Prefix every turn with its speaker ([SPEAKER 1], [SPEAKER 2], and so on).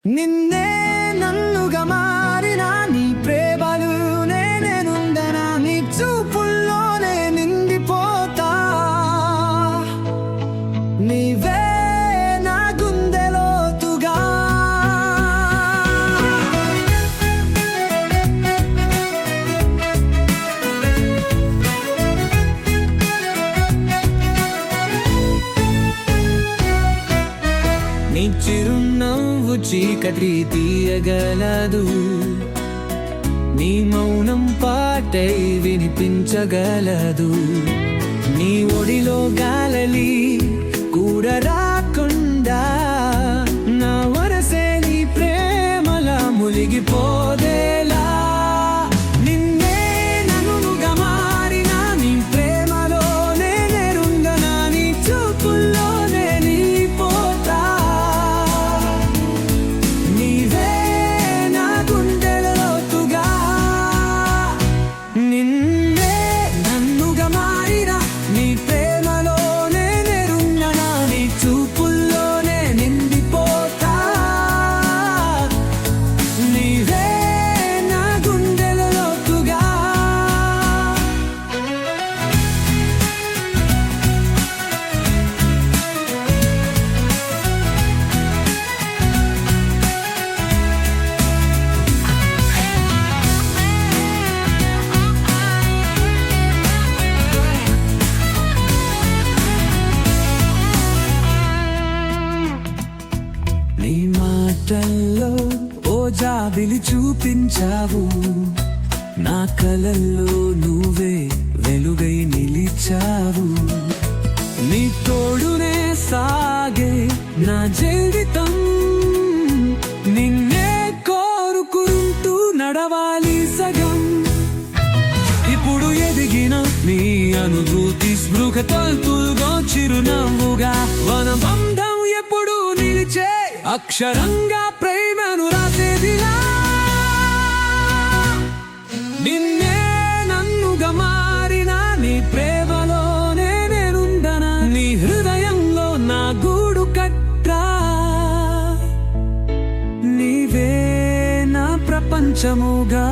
[SPEAKER 1] నిన్నే నన్నుగా మారిన నీ ప్రేమలోనే నేనుండనా, నీ చూపుల్లోనే నిండిపోతా. నీవే నా గుండెలోతుగా. నీ చిరునవ్వు చీకటి తీయగలదు, నీ మౌనం పాటై వినిపించగలదు. నీ ఒడిలో గాలి కూడా రాకుండా నా వరసే నీ ప్రేమలా మునిగిపోదేలా. నిన్నే నన్నుగా మారిన నీ ప్రేమలోనే నేనుండనా, నీ చూపుల్లోనే నీపోతా. నీవే నా గుండెలోతుగా. నిన్నే నన్నుగా మారిన నీ ప్రేమలోనే నేనుండనా, నీ చూపుల్లోనే నిండిపోతా. నీవే నా గుండెలోతుగా. నీ మాటల్లో ఓ జాబిలి చూపించావు, నా కలల్లో నువ్వే వెలుగై నిలిచావు. నీ తోడునే సాగే నా జీవితం, నిన్నే కోరుకుంటూ నడవాలి సగం. ఇప్పుడు ఎదిగిన నీ అనుభూతి స్పృహ తలుపుగా చిరునవ్వుగా మన బంధం ఎప్పుడు నిలిచే అక్షరంగా ప్రేమను రాసేదిలా. నిన్నే నన్నుగా మారిన నీ ప్రేమలోనే నేనుండనా, నీ హృదయంలో నా గూడు కట్టా. నీవే నా ప్రపంచముగా.